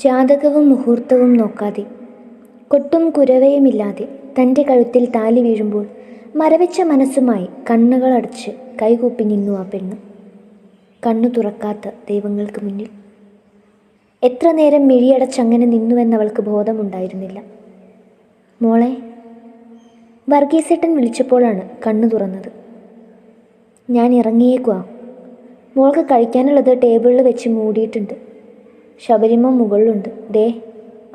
ജാതകവും മുഹൂർത്തവും നോക്കാതെ, കൊട്ടും കുരവയുമില്ലാതെ തൻ്റെ കഴുത്തിൽ താലി വീഴുമ്പോൾ മരവിച്ച മനസ്സുമായി കണ്ണുകളടച്ച് കൈകൂപ്പി നിന്നു ആ പെണ്ണ്. കണ്ണു തുറക്കാത്ത ദൈവങ്ങൾക്ക് മുന്നിൽ എത്ര നേരം മിഴിയടച്ചങ്ങനെ നിന്നുവെന്നവൾക്ക് ബോധമുണ്ടായിരുന്നില്ല. മോളെ, വർഗീസേട്ടൻ വിളിച്ചപ്പോഴാണ് കണ്ണു തുറന്നത്. ഞാൻ ഇറങ്ങിയേക്കുവാ. മോൾക്ക് കഴിക്കാനുള്ളത് ടേബിളിൽ വെച്ച് മൂടിയിട്ടുണ്ട്. ശബരിമ മുകളിലുണ്ട്. ദേ,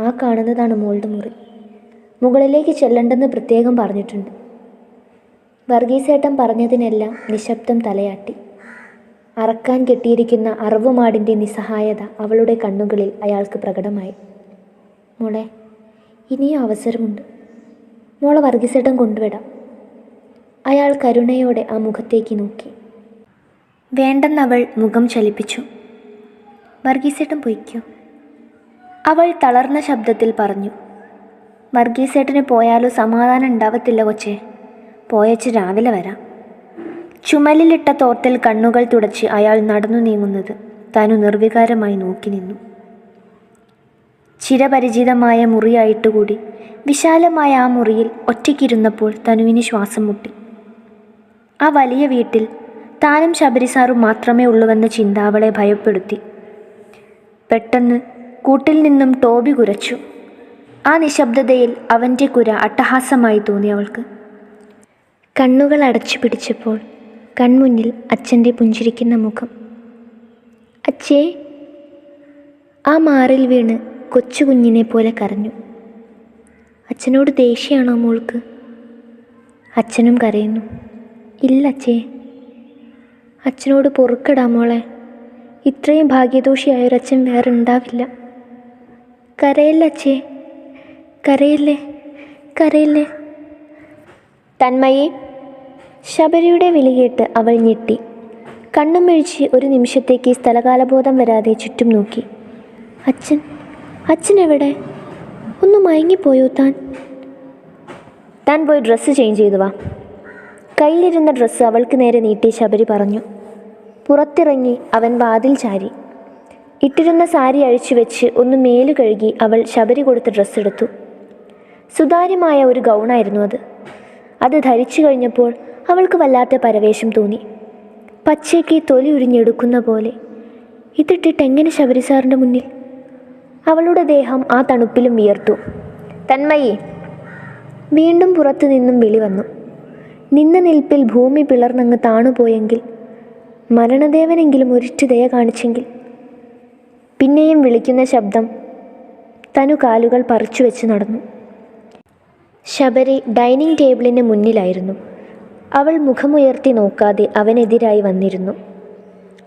ആ കാണുന്നതാണ് മോളുടെ മുറി. മുകളിലേക്ക് ചെല്ലണ്ടെന്ന് പ്രത്യേകം പറഞ്ഞിട്ടുണ്ട്. വർഗീസേട്ടൻ പറഞ്ഞതിനെല്ലാം നിശബ്ദം തലയാട്ടി. അറക്കാൻ കെട്ടിയിരിക്കുന്ന അറവുമാടിൻ്റെ നിസ്സഹായത അവളുടെ കണ്ണുകളിൽ അയാൾക്ക് പ്രകടമായി. മോളെ, ഇനിയും അവസരമുണ്ട്. മോളെ വർഗീസേട്ടൻ കൊണ്ടുവിടാം. അയാൾ കരുണയോടെ ആ മുഖത്തേക്ക് നോക്കി. വേണ്ടെന്നവൾ മുഖം ചലിപ്പിച്ചു. വർഗീസേട്ടൻ പൊയ്ക്കോ, അവൾ തളർന്ന ശബ്ദത്തിൽ പറഞ്ഞു. വർഗീസേട്ടന് പോയാലോ സമാധാനം ഉണ്ടാവത്തില്ല കൊച്ചേ. പോയച്ച് രാവിലെ വരാം. ചുമലിലിട്ട തോർത്തിൽ കണ്ണുകൾ തുടച്ച് അയാൾ നടന്നു നീങ്ങുന്നത് തനു നിർവികാരമായി നോക്കി നിന്നു. ചിരപരിചിതമായ മുറിയായിട്ടുകൂടി വിശാലമായ ആ മുറിയിൽ ഒറ്റയ്ക്കിരുന്നപ്പോൾ തനുവിന് ശ്വാസം മുട്ടി. ആ വലിയ വീട്ടിൽ താനും ശബരിസാറും മാത്രമേ ഉള്ളുവെന്ന ചിന്ത അവളെ ഭയപ്പെടുത്തി. പെട്ടെന്ന് കൂട്ടിൽ നിന്നും ടോബി കുരച്ചു. ആ നിശബ്ദതയിൽ അവൻ്റെ കുര അട്ടഹാസമായി തോന്നി അവൾക്ക്. കണ്ണുകൾ അടച്ചു പിടിച്ചപ്പോൾ കൺമുന്നിൽ അച്ഛൻ്റെ പുഞ്ചിരിക്കുന്ന മുഖം. അച്ഛേ, ആ മാറിൽ വീണ് കൊച്ചു കുഞ്ഞിനെ പോലെ കരഞ്ഞു. അച്ഛനോട് ദേഷ്യമാണോ മോൾക്ക്? അച്ഛനും കരയുന്നു. ഇല്ല അച്ഛേ, അച്ഛനോട് പൊറുക്കടാ മോളെ. ഇത്രയും ഭാഗ്യദോഷിയായൊരച്ഛൻ വേറെ ഉണ്ടാവില്ല. കരയല്ലേ അച്ഛേ, കരയല്ലേ, കരയല്ലേ. തന്മയെ, ശബരിയുടെ വിളി കേട്ട് അവൾ ഞെട്ടി. കണ്ണും മിഴിച്ച് ഒരു നിമിഷത്തേക്ക് സ്ഥലകാലബോധം വരാതെ ചുറ്റും നോക്കി. അച്ഛൻ, അച്ഛൻ എവിടെ? ഒന്ന് മയങ്ങിപ്പോയോ താൻ? താൻ പോയി ഡ്രസ്സ് ചേഞ്ച് ചെയ്തു വാ. കയ്യിലിരുന്ന ഡ്രസ്സ് അവൾക്ക് നേരെ നീട്ടി ശബരി പറഞ്ഞു. പുറത്തിറങ്ങി അവൻ വാതിൽ ചാരി. ഇട്ടിരുന്ന സാരി അഴിച്ചു വെച്ച് ഒന്ന് മേലു കഴുകി അവൾ ശബരി കൊടുത്ത ഡ്രസ്സ് എടുത്തു. സുതാര്യമായ ഒരു ഗൗണായിരുന്നു അത്. അത് ധരിച്ചു കഴിഞ്ഞപ്പോൾ അവൾക്ക് വല്ലാത്ത പരവേശം തോന്നി. പച്ചയ്ക്ക് തൊലി ഉരിഞ്ഞെടുക്കുന്ന പോലെ. ഇതിട്ടിട്ട് എങ്ങനെ ശബരി സാറിൻ്റെ മുന്നിൽ? അവളുടെ ദേഹം ആ തണുപ്പിലും വിയർത്തു. തന്മയെ, വീണ്ടും പുറത്തു നിന്നും വിളി വന്നു. നിന്ന നിൽപ്പിൽ ഭൂമി പിളർന്നങ്ങ് താണുപോയെങ്കിൽ, മരണദേവനെങ്കിലും ഒരിറ്റു ദയ കാണിച്ചെങ്കിൽ. പിന്നെയും വിളിക്കുന്ന ശബ്ദം. തനു കാലുകൾ പറിച്ചു വെച്ച് നടന്നു. ശബരി ഡൈനിങ് ടേബിളിന് മുന്നിലായിരുന്നു. അവൾ മുഖമുയർത്തി നോക്കാതെ അവനെതിരായി വന്നിരുന്നു.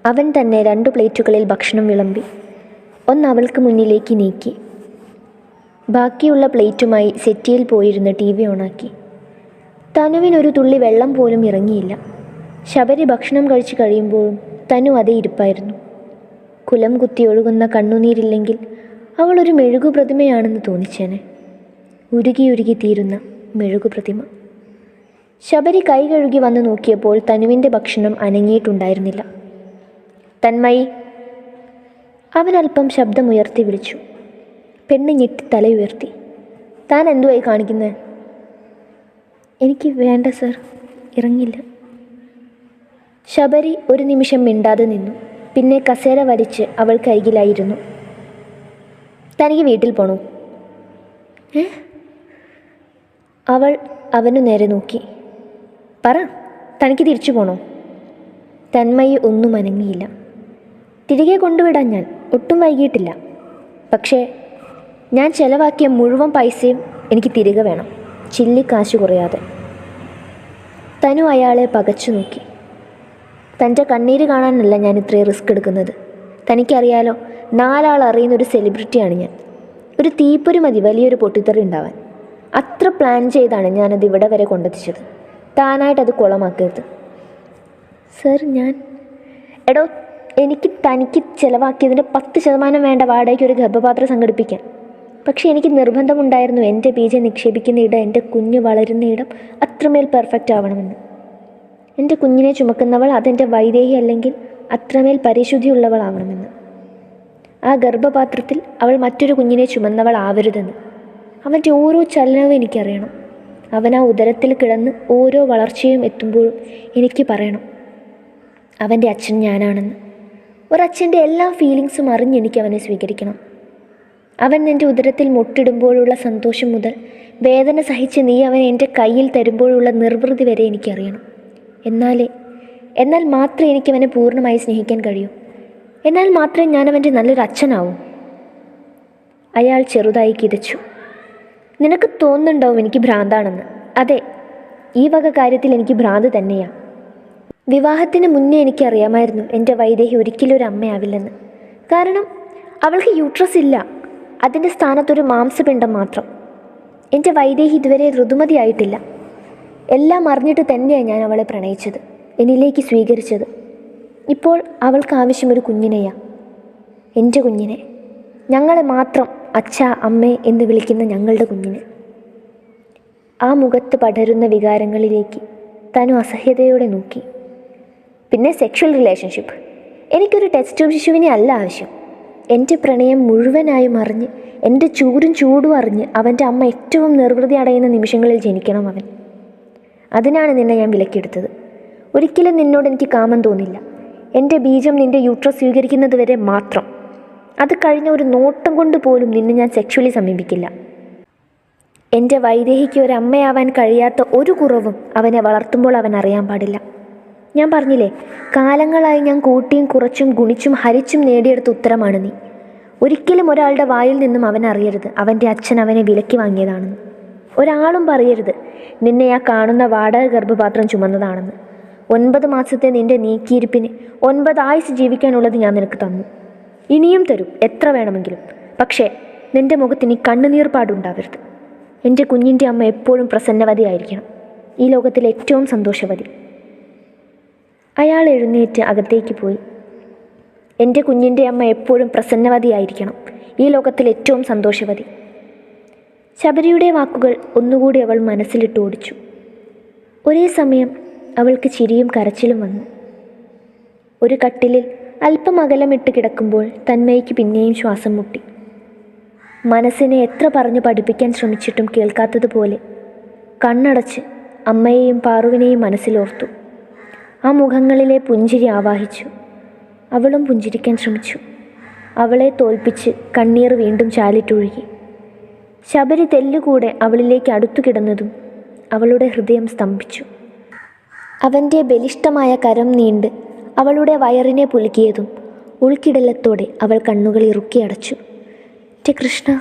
അവൻ തന്നെ 2 പ്ലേറ്റുകളിൽ ഭക്ഷണം വിളമ്പി. ഒന്ന് അവൾക്ക് മുന്നിലേക്ക് നീക്കി. ബാക്കിയുള്ള പ്ലേറ്റുമായി സെറ്റിയിൽ പോയിരുന്ന് TV ഓണാക്കി. തനുവിനൊരു തുള്ളി വെള്ളം പോലും ഇറങ്ങിയില്ല. ശബരി ഭക്ഷണം കഴിച്ചു കഴിയുമ്പോഴും തനു അതേ ഇരിപ്പായിരുന്നു. കുലം കുത്തി ഒഴുകുന്ന കണ്ണുനീരില്ലെങ്കിൽ അവളൊരു മെഴുകുപ്രതിമയാണെന്ന് തോന്നിച്ചേനെ. ഉരുകി തീരുന്ന മെഴുകുപ്രതിമ. ശബരി കൈ കഴുകി വന്ന് നോക്കിയപ്പോൾ തനുവിൻ്റെ ഭക്ഷണം അനങ്ങിയിട്ടുണ്ടായിരുന്നില്ല. തന്മയി, അവനൽപ്പം ശബ്ദമുയർത്തി വിളിച്ചു. പെണ്ണ് ഞെട്ടി തലയുയർത്തി. താൻ എന്തുവായി കാണിക്കുന്നത്? എനിക്ക് വേണ്ട സർ, ഇറങ്ങില്ല. ശബരി ഒരു നിമിഷം മിണ്ടാതെ നിന്നു. പിന്നെ കസേര വലിച്ച് അവൾ കൈകിലായിരുന്നു. തനിക്ക് വീട്ടിൽ പോണോ? അവൾ അവനു നേരെ നോക്കി. പറ, തനിക്ക് തിരിച്ചു പോണോ? തന്മയി ഒന്നും അനങ്ങിയില്ല. തിരികെ കൊണ്ടുവിടാൻ ഞാൻ ഒട്ടും വൈകിയിട്ടില്ല. പക്ഷേ ഞാൻ ചെലവാക്കിയ മുഴുവൻ പൈസയും എനിക്ക് തിരികെ വേണം, ചില്ലിക്കാശ് കുറയാതെ. തനു അയാളെ പകച്ചു നോക്കി. തൻ്റെ കണ്ണീര് കാണാനല്ല ഞാൻ ഇത്രയും റിസ്ക് എടുക്കുന്നത്. തനിക്കറിയാലോ, 4 ആൾ അറിയുന്നൊരു സെലിബ്രിറ്റിയാണ് ഞാൻ. ഒരു തീപ്പൊരി മതി വലിയൊരു പൊട്ടിത്തെറി ഉണ്ടാവാൻ. അത്ര പ്ലാൻ ചെയ്താണ് ഞാനത് ഇവിടെ വരെ കൊണ്ടെത്തിച്ചത്. താനായിട്ടത് കുളമാക്കരുത്. സർ, ഞാൻ എടോ, എനിക്ക് തനിക്ക് ചിലവാക്കിയതിൻ്റെ 10% വേണ്ട വാടകയ്ക്ക് ഒരു ഗർഭപാത്രം സംഘടിപ്പിക്കാൻ. പക്ഷേ എനിക്ക് നിർബന്ധമുണ്ടായിരുന്നു എൻ്റെ ബീജം നിക്ഷേപിക്കുന്ന ഇടം, എൻ്റെ കുഞ്ഞ് വളരുന്ന ഇടം അത്രമേൽ പെർഫെക്റ്റ് ആവണമെന്ന്. എൻ്റെ കുഞ്ഞിനെ ചുമക്കുന്നവൾ അതെൻ്റെ വൈദേഹി അല്ലെങ്കിൽ അത്രമേൽ പരിശുദ്ധിയുള്ളവളാവണമെന്ന്. ആ ഗർഭപാത്രത്തിൽ അവൾ മറ്റൊരു കുഞ്ഞിനെ ചുമന്നവൾ ആവരുതെന്ന്. അവൻ്റെ ഓരോ ചലനവും എനിക്കറിയണം. അവൻ ആ ഉദരത്തിൽ കിടന്ന് ഓരോ വളർച്ചയും എത്തുമ്പോഴും എനിക്ക് പറയണം അവൻ്റെ അച്ഛൻ ഞാനാണെന്ന്. ഒരച്ഛൻ്റെ എല്ലാ ഫീലിങ്സും അറിഞ്ഞെനിക്ക് അവനെ സ്വീകരിക്കണം. അവൻ നിൻ്റെ ഉദരത്തിൽ മുട്ടിടുമ്പോഴുള്ള സന്തോഷം മുതൽ വേദന സഹിച്ച് നീ അവനെ എൻ്റെ കയ്യിൽ തരുമ്പോഴുള്ള നിർവൃതി വരെ എനിക്കറിയണം. എന്നാൽ മാത്രമേ എനിക്കവനെ പൂർണ്ണമായി സ്നേഹിക്കാൻ കഴിയൂ. എന്നാൽ മാത്രമേ ഞാൻ അവൻ്റെ നല്ലൊരു അച്ഛനാവൂ. അയാൾ ചെറുതായി കിതച്ചു. നിനക്ക് തോന്നുന്നുണ്ടാവും എനിക്ക് ഭ്രാന്താണെന്ന്. അതെ, ഈ വക കാര്യത്തിൽ എനിക്ക് ഭ്രാന്ത് തന്നെയാണ്. വിവാഹത്തിന് മുന്നേ എനിക്കറിയാമായിരുന്നു എൻ്റെ വൈദേഹി ഒരിക്കലും ഒരു അമ്മയാവില്ലെന്ന്. കാരണം അവൾക്ക് യൂട്രസ് ഇല്ല, അതിൻ്റെ സ്ഥാനത്തൊരു മാംസപിണ്ഡം മാത്രം. എൻ്റെ വൈദേഹി ഇതുവരെ ഋതുമതിയായിട്ടില്ല. എല്ലാം അറിഞ്ഞിട്ട് തന്നെയാണ് ഞാൻ അവളെ പ്രണയിച്ചത്, എന്നിലേക്ക് സ്വീകരിച്ചത്. ഇപ്പോൾ അവൾക്ക് ആവശ്യം ഒരു കുഞ്ഞിനെയാണ്, എൻ്റെ കുഞ്ഞിനെ, ഞങ്ങളെ മാത്രം അച്ഛ അമ്മേ എന്ന് വിളിക്കുന്ന ഞങ്ങളുടെ കുഞ്ഞിനെ. ആ മുഖത്ത് പടരുന്ന വികാരങ്ങളിലേക്ക് തനു അസഹ്യതയോടെ നോക്കി. പിന്നെ സെക്ഷൽ റിലേഷൻഷിപ്പ്, എനിക്കൊരു ടെസ്റ്റ് ട്യൂബ് ശിശുവിനെ അല്ല ആവശ്യം. എൻ്റെ പ്രണയം മുഴുവനായും അറിഞ്ഞ് എൻ്റെ ചൂടും അറിഞ്ഞ് അവൻ്റെ അമ്മ ഏറ്റവും നിർവൃതി അടയുന്ന നിമിഷങ്ങളിൽ ജനിക്കണം അവൻ. അതിനാണ് നിന്നെ ഞാൻ വിലക്കെടുത്തത്. ഒരിക്കലും നിന്നോട് എനിക്ക് കാമം തോന്നില്ല. എൻ്റെ ബീജം നിൻ്റെ യൂട്രസ് സ്വീകരിക്കുന്നത് വരെ മാത്രം. അത് കഴിഞ്ഞ ഒരു നോട്ടം കൊണ്ട് പോലും നിന്നെ ഞാൻ സെക്ഷുവലി സമീപിക്കില്ല. എൻ്റെ വൈദേഹിക്ക് ഒരു അമ്മയാവാൻ കഴിയാത്ത ഒരു കുറവും അവനെ വളർത്തുമ്പോൾ അവൻ അറിയാൻ പാടില്ല. ഞാൻ പറഞ്ഞില്ലേ, കാലങ്ങളായി ഞാൻ കൂട്ടിയും കുറച്ചും ഗുണിച്ചും ഹരിച്ചും നേടിയെടുത്ത ഉത്തരമാണ് നീ. ഒരിക്കലും ഒരാളുടെ വായിൽ നിന്നും അവൻ അറിയരുത് അവൻ്റെ അച്ഛൻ അവനെ വിലക്കി വാങ്ങിയതാണെന്ന്. ഒരാളും പറയരുത് നിന്നെ ആ കാണുന്ന വാടക ഗർഭപാത്രം ചുമന്നതാണെന്ന്. 9 മാസത്തെ നിൻ്റെ നീക്കിയിരിപ്പിന് 9 ആയുസ് ജീവിക്കാനുള്ളത് ഞാൻ നിനക്ക് തന്നു. ഇനിയും തരും, എത്ര വേണമെങ്കിലും. പക്ഷേ നിൻ്റെ മുഖത്തിന് കണ്ണുനീർപ്പാടുണ്ടാവരുത്. എൻ്റെ കുഞ്ഞിൻ്റെ അമ്മ എപ്പോഴും പ്രസന്നവതിയായിരിക്കണം, ഈ ലോകത്തിലെ ഏറ്റവും സന്തോഷവതി. അയാൾ എഴുന്നേറ്റ് അകത്തേക്ക് പോയി. എൻ്റെ കുഞ്ഞിൻ്റെ അമ്മ എപ്പോഴും പ്രസന്നവതിയായിരിക്കണം, ഈ ലോകത്തിലെ ഏറ്റവും സന്തോഷവതി. ശബരിയുടെ വാക്കുകൾ ഒന്നുകൂടി അവൾ മനസ്സിലിട്ട് ഓടിച്ചു. ഒരേ സമയം അവൾക്ക് ചിരിയും കരച്ചിലും വന്നു. ഒരു കട്ടിലിൽ അല്പം അകലമിട്ട് കിടക്കുമ്പോൾ തന്മയ്ക്ക് പിന്നെയും ശ്വാസം മുട്ടി. മനസ്സിനെ എത്ര പറഞ്ഞു പഠിപ്പിക്കാൻ ശ്രമിച്ചിട്ടും കേൾക്കാത്തതുപോലെ കണ്ണടച്ച് അമ്മയെയും പാറുവിനെയും മനസ്സിലോർത്തു. ആ മുഖങ്ങളിലെ പുഞ്ചിരി ആവാഹിച്ചു. അവളും പുഞ്ചിരിക്കാൻ ശ്രമിച്ചു. അവളെ തോൽപ്പിച്ച് കണ്ണീർ വീണ്ടും ചാലിട്ടൊഴുകി. ശബരി തെല്ലുകൂടെ അവളിലേക്ക് അടുത്തു കിടന്നതും അവളുടെ ഹൃദയം സ്തംഭിച്ചു. അവൻ്റെ ബലിഷ്ഠമായ കരം നീണ്ട് അവളുടെ വയറിനെ പുലുകിയതും ഉൾക്കിടലത്തോടെ അവൾ കണ്ണുകൾ ഇറുക്കി അടച്ചു. കൃഷ്ണ